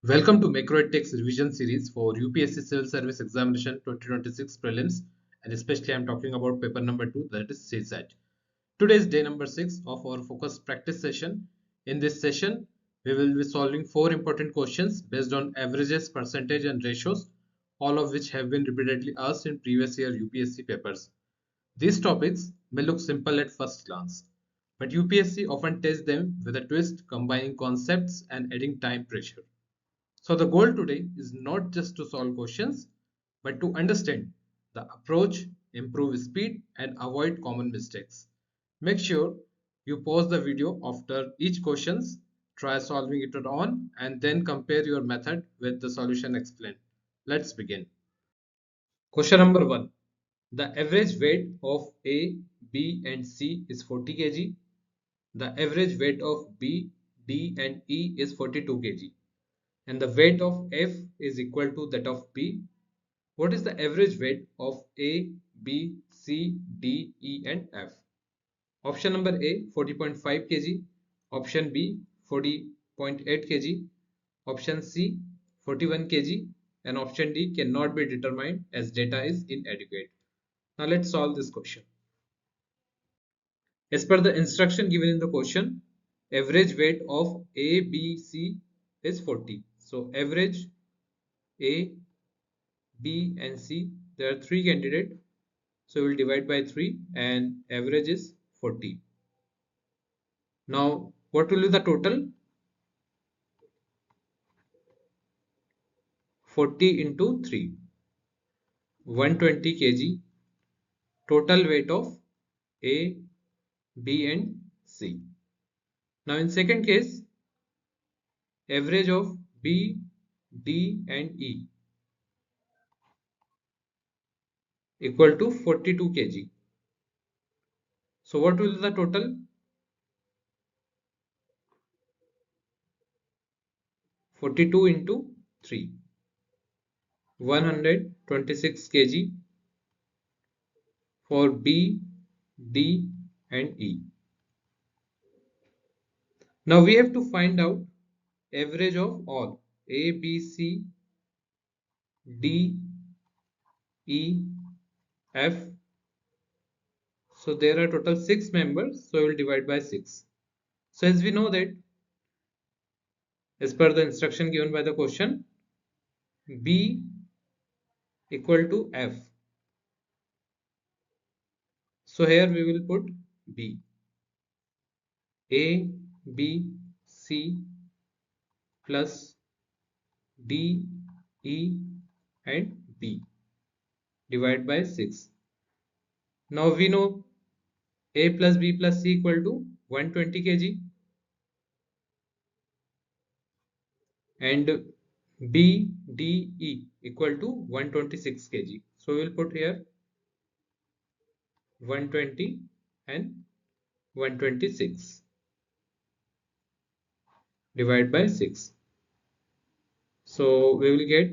Welcome to MacroEdtech's revision series for UPSC Civil Service Examination 2026 Prelims, and especially I'm talking about paper number 2, that is Csat. Today is day number 6 of our focused practice session. In this session, we will be solving 4 important questions based on averages, percentage and ratios, all of which have been repeatedly asked in previous year UPSC papers. These topics may look simple at first glance, but UPSC often tests them with a twist, combining concepts and adding time pressure. So the goal today is not just to solve questions, but to understand the approach, improve speed and avoid common mistakes. Make sure you pause the video after each questions, try solving it on and then compare your method with the solution explained. Let's begin. Question number 1. The average weight of A, B and C is 40 kg. The average weight of B, D and E is 42 kg. And the weight of F is equal to that of B. What is the average weight of A, B, C, D, E and F? Option number A 40.5 kg, option B 40.8 kg, option C 41 kg and option D cannot be determined as data is inadequate. Now let's solve this question. As per the instruction given in the question, average weight of A, B, C is 40. So average A, B and C, there are 3 candidates, so we will divide by 3 and average is 40. Now what will be the total? 40 into 3, 120 kg total weight of A, B and C. Now in second case, average of B, D and E equal to 42 kg. So what will be the total? 42 into 3, 126 kg for B, D and E. Now we have to find out average of all A, B, C, D, E, F. So there are total 6 members, so we will divide by 6. So as we know that as per the instruction given by the question, B equal to F. So here we will put B. A, B, C plus D, E and B divided by 6. Now we know A plus B plus C equal to 120 kg and B, D, E equal to 126 kg. So we will put here 120 and 126 divided by 6. So we will get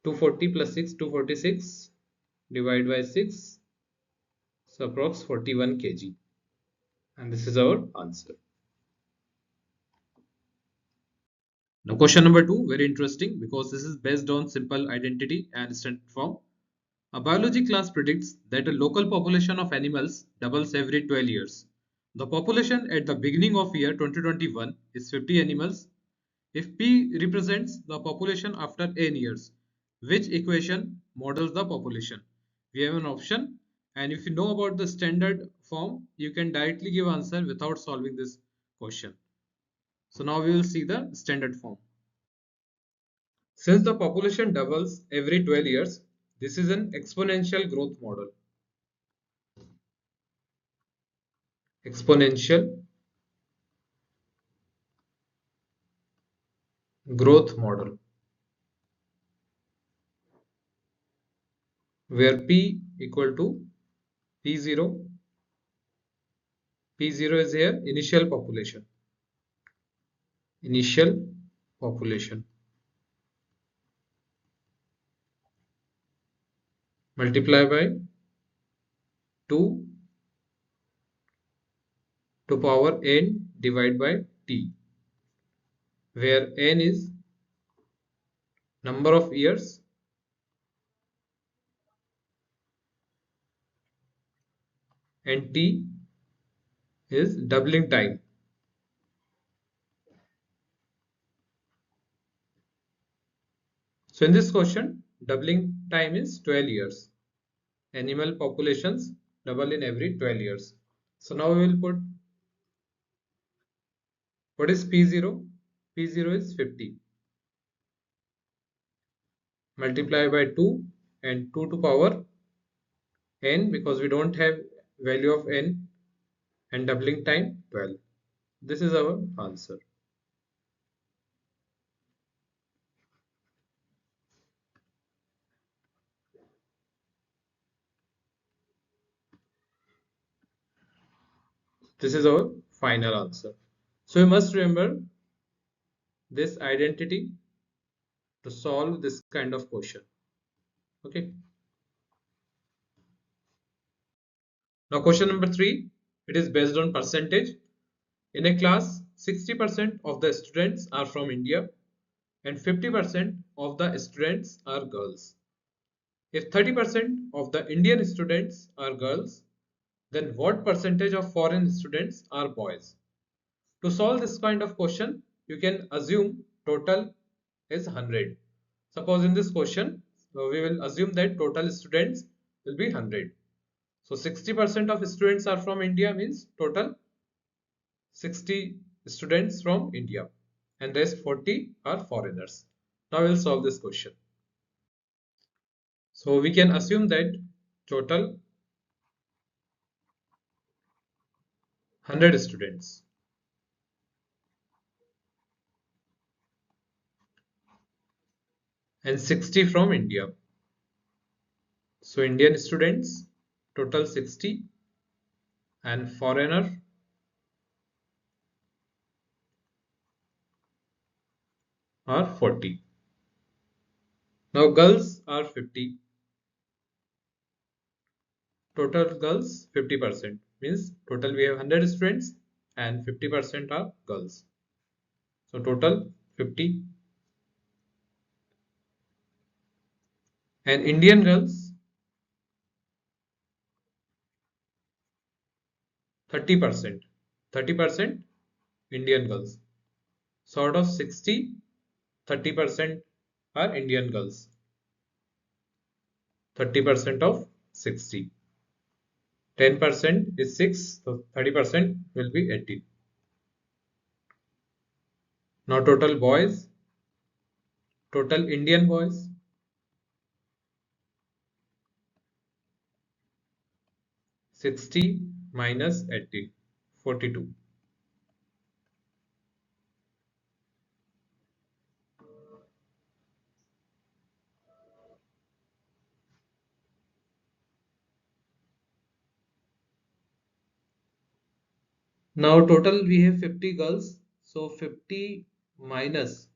240 plus 6, 246 divided by 6. So approx 41 kg. And this is our answer. Now question number 2, very interesting because this is based on simple identity and standard form. A biology class predicts that a local population of animals doubles every 12 years. The population at the beginning of year 2021 is 50 animals. If P represents the population after n years, which equation models the population? We have an option, and if you know about the standard form, you can directly give answer without solving this question. So now we will see the standard form. Since the population doubles every 12 years, this is an exponential growth model. Exponential growth model, where P equal to P0. P0 is here initial population. Initial population multiply by 2 to power n divided by t, where n is number of years, and T is doubling time. So in this question, doubling time is 12 years. Animal populations double in every 12 years. So now we will put, what is P0? P0 is 50. Multiply by 2 and 2 to power n, because we don't have value of n, and doubling time 12. This is our answer. This is our final answer. So you must remember this identity to solve this kind of question. Okay. Now question number 3, it is based on percentage. In a class, 60% of the students are from India and 50% of the students are girls. If 30% of the Indian students are girls, then what percentage of foreign students are boys? To solve this kind of question, you can assume total is 100. Suppose in this question, we will assume that total students will be 100. So 60% of students are from India means total 60 students from India, and rest 40 are foreigners. Now we will solve this question. So we can assume that total 100 students and 60 from India. So Indian students total 60 and foreigner are 40. Now girls are 50. Total girls 50%, means total we have 100 students and 50% are girls. So total 50. And Indian girls 30%. 30% Indian girls. So out of 60, 30% are Indian girls. 30% of 60. 10% is 6, so 30% will be 18. Now total boys, total Indian boys, 60 minus 18, 42. Now total we have 50 girls, so 50 minus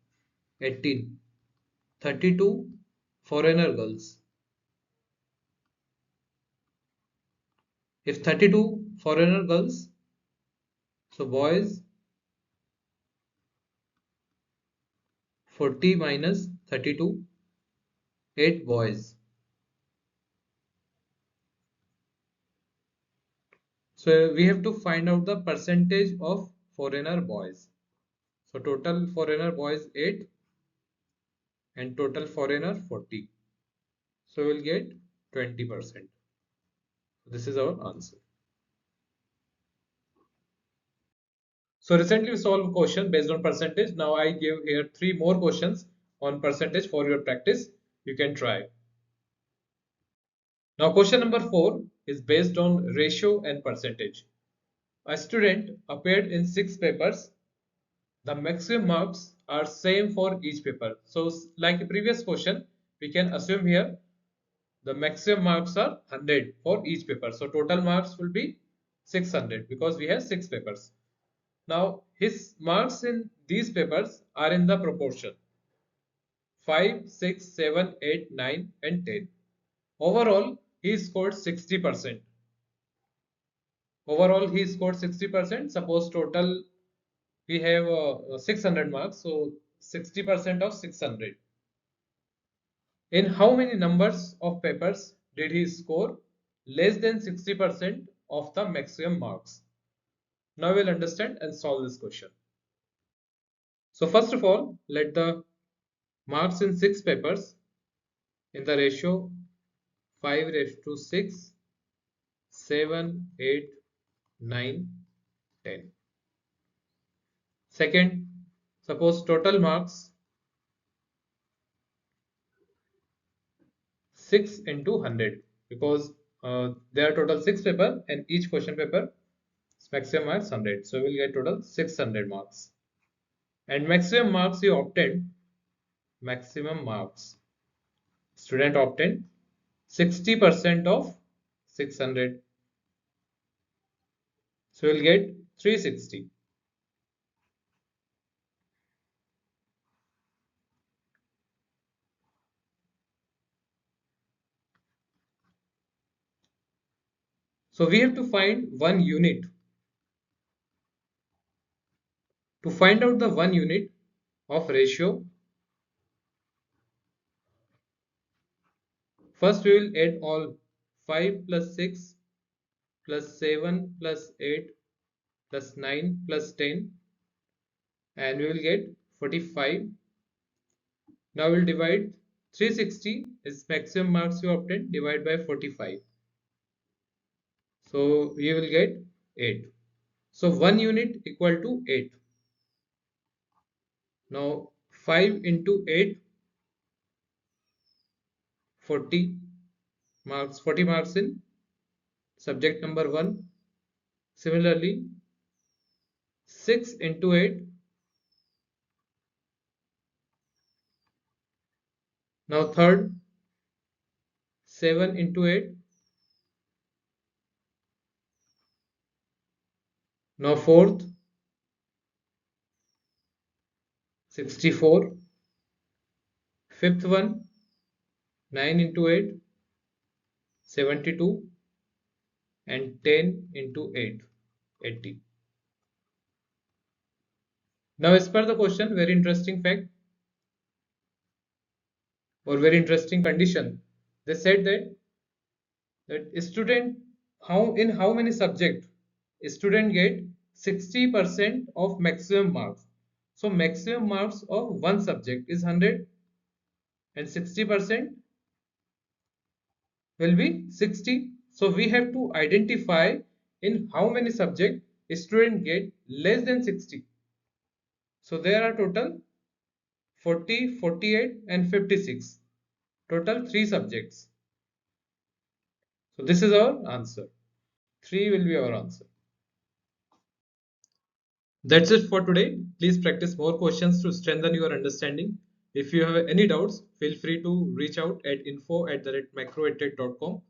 18, 32 foreigner girls. If 32 foreigner girls, so boys 40 minus 32, 8 boys. So we have to find out the percentage of foreigner boys. So total foreigner boys 8 and total foreigner 40. So we'll get 20%. This is our answer. So recently we solved a question based on percentage. Now I give here 3 more questions on percentage for your practice. You can try. Now question number 4 is based on ratio and percentage. A student appeared in 6 papers. The maximum marks are same for each paper. So like the previous question, we can assume here the maximum marks are 100 for each paper. So total marks will be 600 because we have 6 papers. Now his marks in these papers are in the proportion 5, 6, 7, 8, 9 and 10. Overall he scored 60%. Overall he scored 60%. Suppose total we have 600 marks, so 60% of 600. In how many numbers of papers did he score less than 60% of the maximum marks? Now we'll understand and solve this question. So first of all, let the marks in 6 papers in the ratio 5:6, 7, 8, 9, 10. Second, suppose total marks 6 into 100, because there are total 6 paper and each question paper maximum marks 100. So we'll get total 600 marks. And maximum marks you obtained, maximum marks. Student obtained 60% of 600. So we'll get 360. So we have to find one unit. To find out the one unit of ratio, first we will add all 5 plus 6 plus 7 plus 8 plus 9 plus 10, and we will get 45. Now we will divide 360 is maximum marks you obtained, divide by 45. So we will get 8. So 1 unit equal to 8. Now 5 into 8, 40 marks. 40 marks in subject number 1. Similarly, 6 into 8. Now third, 7 into 8. Now fourth, 64. Fifth one, 9 into 8, 72. And 10 into 8, 80. Now as per the question, very interesting fact or very interesting condition. They said that a student, in how many subject a student get 60% of maximum marks. So maximum marks of one subject is 100 and 60% will be 60. So we have to identify in how many subject a student get less than 60. So there are total 40, 48 and 56. Total 3 subjects. So this is our answer. 3 will be our answer. That's it for today. Please practice more questions to strengthen your understanding. If you have any doubts, feel free to reach out at info@macroedtech.com.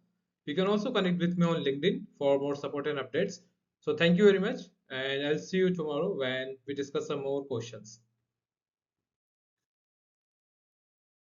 You can also connect with me on LinkedIn for more support and updates. So thank you very much, and I'll see you tomorrow when we discuss some more questions.